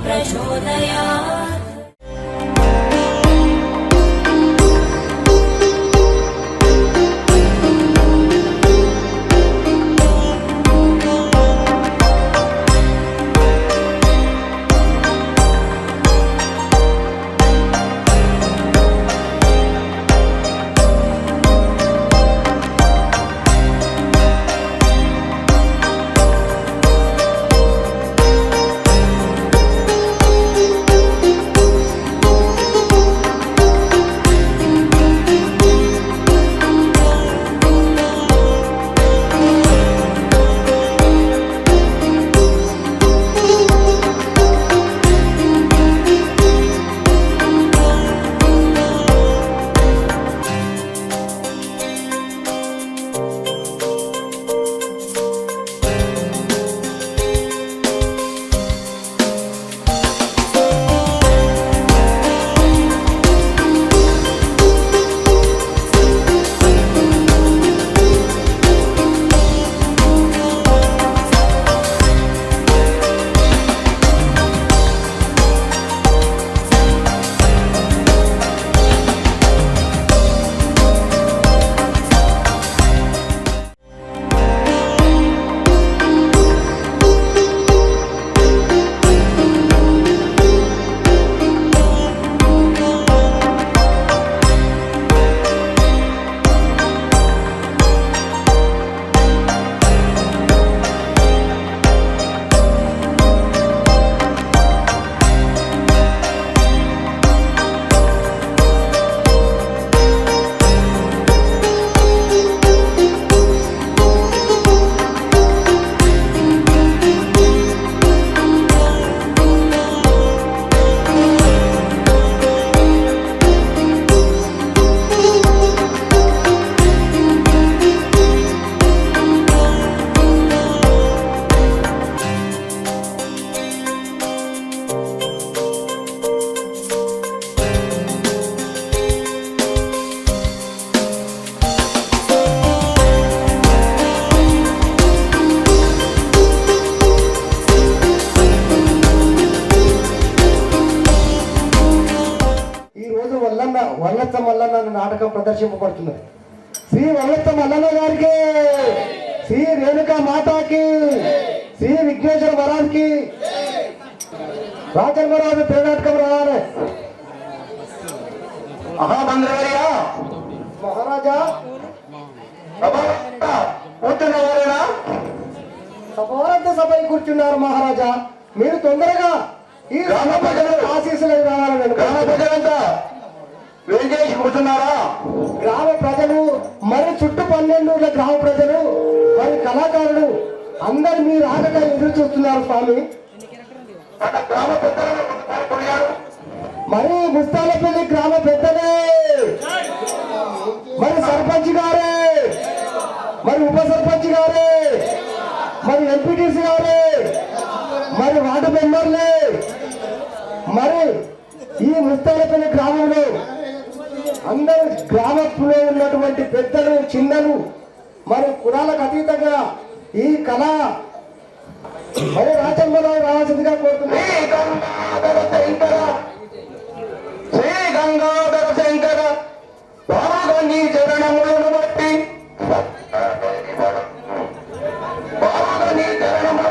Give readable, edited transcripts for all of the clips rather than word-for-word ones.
प्रचोदयात्। వల్లత్త మల్లన్న నాటకం ప్రదర్శింపబడుతున్నది. శ్రీ వల్లత్త మల్లన్న గారికి, శ్రీ రేణుకా మాతాకి, శ్రీ విఘ్నేశ్వర వరానికి రాజన్మరాజు ప్రేనాటకం రావాలి. మహారాజా సభారంత సభై కూర్చున్నారు. మహారాజా మీరు తొందరగా ఈ గ్రామ ప్రజలకు ఆశీస్సులు రావాలని గ్రామ ప్రజలంతా ఏం చేసి కూర్చున్నారా? గ్రామ ప్రజలు మరి చుట్టూ 12 గ్రామ ప్రజలు మరి కళాకారులు అందరు మీరు ఆగగా ఎదురు చూస్తున్నారు స్వామి. మరి ముస్తాలపల్లి గ్రామ పెద్దలే, మరి సర్పంచ్ గారే, మరి ఉప సర్పంచ్ గారే, మరి ఎంపీటీసీ గారే, మరి వార్డు మెంబర్లే, మరి ఈ ముస్తాలపల్లి గ్రామంలో అందరూ గ్రామంలో ఉన్నటువంటి పెద్దలు చిన్నలు మరి కులాలకు అతీతంగా ఈ కళ మరి రాజమ్మరావు రావాల్సిందిగా కోరుతున్నారు. శ్రీ గంగాధర శంకర బాబాని చరణములను బట్టి బాబాని చరణము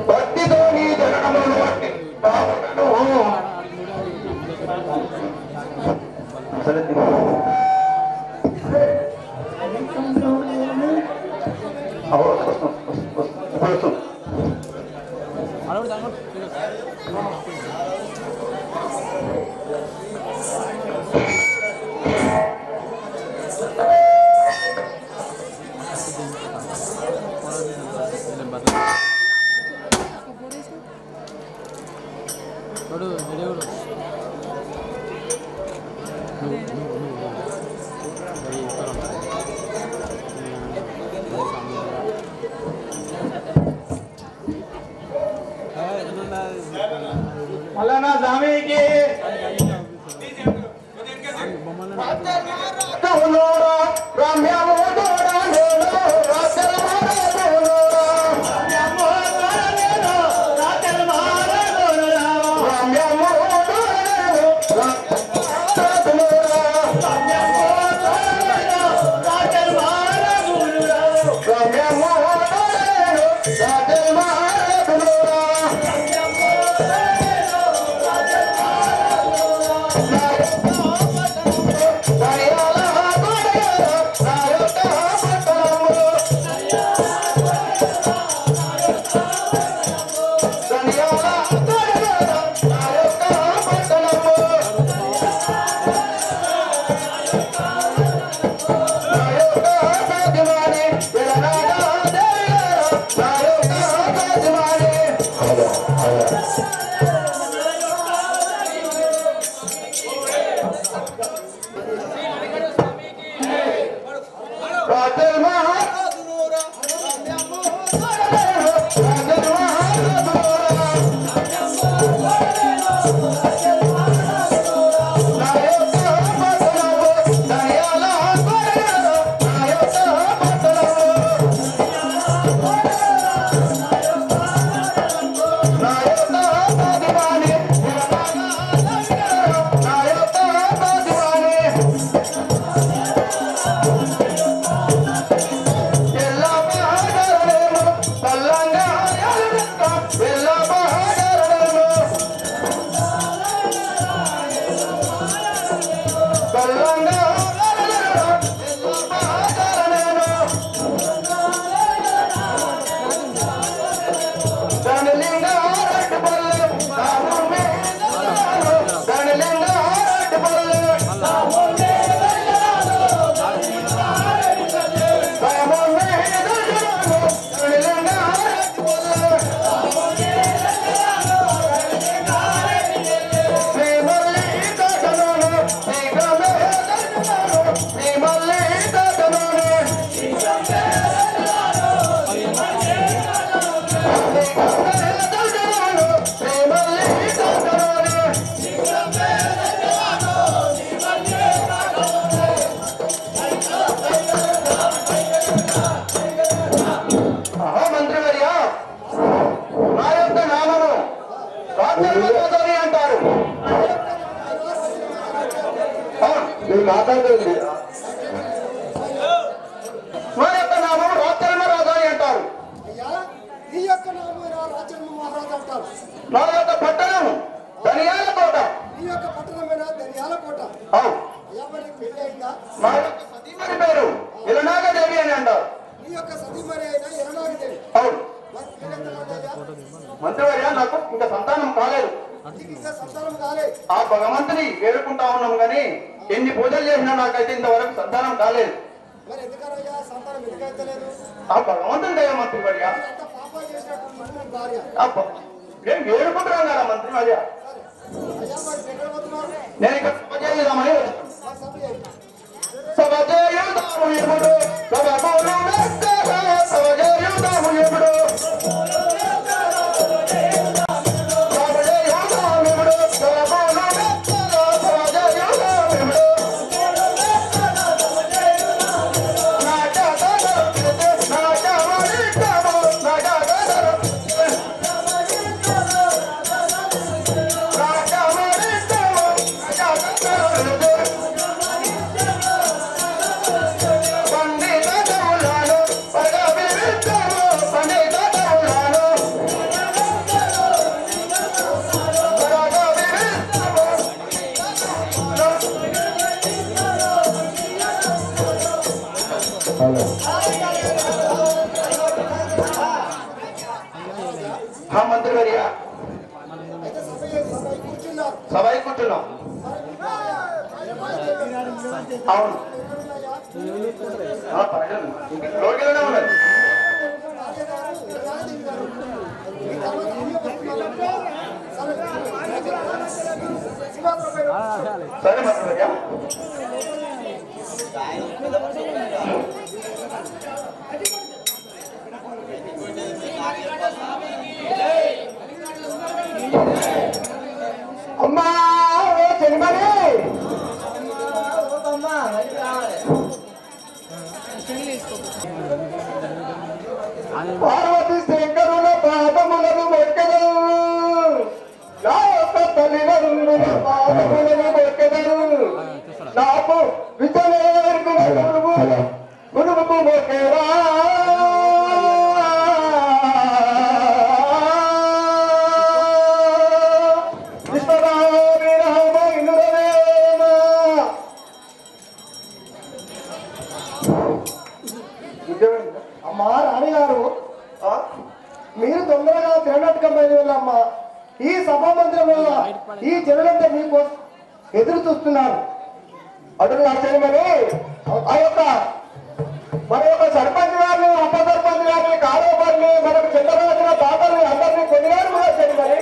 భక్తితో నీ చరణములను బట్టి మల్లన్న స్వామికి మాట్లాడుతుంది మా యొక్క నామం రాజధర్మరాజు అని అంటారు. ఈ యొక్క నామం రాజధర్మ మహారాజు అంటారు. మా యొక్క పట్టణం ధనియాల కోట. ఈ యొక్క పట్టణమైన ధనియాల కోట. అయ్యా మరి పెళ్లి అయిందా? మా యొక్క సతీమణి పేరు ఇలనాగదేవి అని అంటారు. ఈ యొక్క సతీమణి అయినా ఇలనాగదేవి. అవును. మంత్రివర్య నాకు ఇంకా సంతానం కాలేదు. ఆ భగవంతుని వేడుకుంటా ఉన్నాం గాని ఎన్ని పూజలు చేసినా నాకైతే ఇంతవరకు సంతానం కాలేదు. ఆ భగవంతుని దయ మంత్రివర్య. నేను వేడుకుంటున్నాం కదా మంత్రివర్య. నేను ఇక్కడ సభ చేద్దామని సభ చేయుదాము ఇప్పుడు సభ చేయుదాము ఇప్పుడు మంత్రివర్య సభై కూర్చున్నాం. అవును లోకెళ్ళనే ఉన్నది. సరే మంత్రివర్య. అమ్మా చెనిమని పార్వతి శంకరుల పాదములను మొక్కెదరు నా యొక్క తల్లిదండ్రుల పాదములను మొక్కెదరు నాకు విద్యలేరుకు గురువుకు మొక్కేరా విశ్వనాథి రామ ఇనురవేమ. అమ్మా రాణిగారు, మీరు తొందరగా తిరణాటకం బయలుదేరమ్మా. ఈ సభా మందిరం వల్ల ఈ జనులంతా మీకు ఎదురు చూస్తున్నారు. అటు ఆశ్చర్యమని ఆ యొక్క మన యొక్క సర్పంచ్ గారిని, ఉప సర్పంచ్ గారిని, కారోబారిని, మనకు చంద్రరాజుల తాతల్ని అందరినీ కొద్దిగారు కూడా చేయమని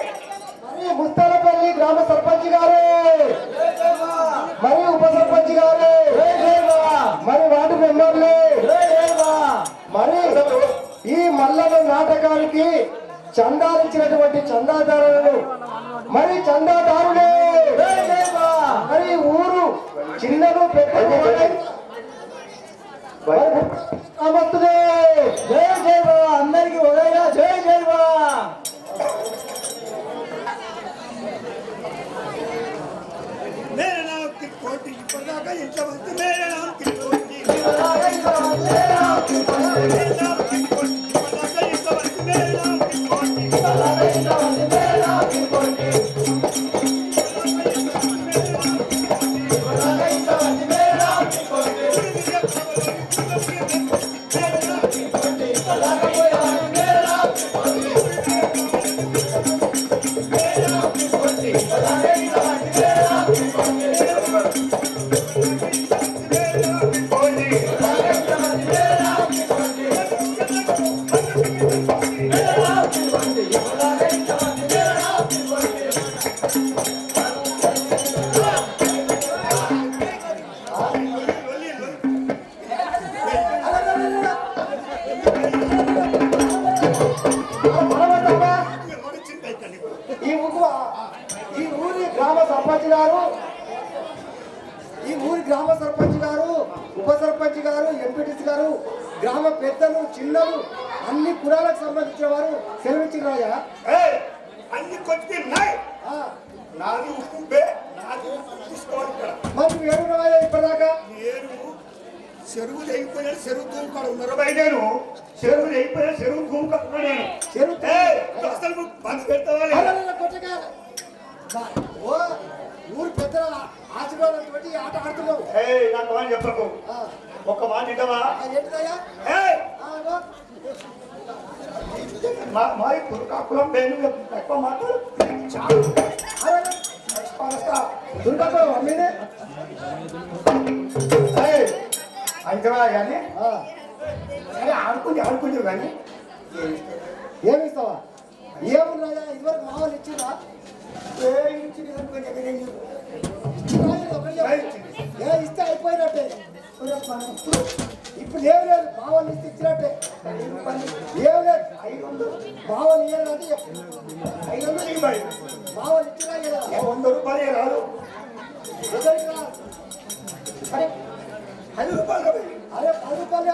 మరి ముస్తాలపల్లి గ్రామ సర్పంచ్ గారు, మరి ఉప సర్పంచ్ గారు, మరి వార్డు మెంబర్లు, మరి ఈ మల్లన్న నాటకానికి చందాలిచ్చినటువంటి చందాదారులను, మరి చందాదారులే, మరి ఊరు చిన్నలు పెద్దలు నమస్తే. జయ జయ బాబా, అందరికి ఉదయ జయ జయ బాబా. मेरे नाम की कोटी पता का ये चमक मेरे नाम की कोटी గ్రామ సర్పంచ్ గారు, ఉప సర్పంచ్ గారు, ఎంపీటీసీ గారు, గ్రామ పెద్దలు, చిన్నలు, అన్ని కులాలకు సంబంధించిన వారు సెలవిచ్చిన రాజా. అన్ని కొట్టి నాది ఉప్పుబే నాది తీసుకోవాలి ఇక్కడ. మరి ఏడు రాజా ఇప్పటిదాకా నేను చెరువు అయిపోయిన చెరువు తూముకాడు ఉన్నారు నేను చెరువు అయిపోయిన చెరువు తూముకాడు నేను చెరువు అసలు బంద్ పెడతావా ఊరు పెద్దల ఆశీర్వాదం తోటి ఆట ఆడుతున్నావు. నాకు వాళ్ళు చెప్పకు, ఒక మాట ఇంటవా ఏంటిదయ్యా? మా కులం పేరు ఎక్కువ మాట్లాడు అంతవా కానీ ఆడుకుంటావు కానీ ఏమిస్తావా? ఏమున్నాయా? ఇదివరకు మామూలు ఇచ్చిరా? ఇస్తే అయిపోయినట్టే. ఇప్పుడు ఏం లేదు, మామూలు ఇస్తే ఇచ్చినట్టే. ఏం లేదు, 500 మామూలు ఇవ్వాలంటే 500 మామూలు ఇచ్చినా కదా 100 రూపాయలే రాదు. అరే 10 రూపాయలు అరే 10 రూపాయలు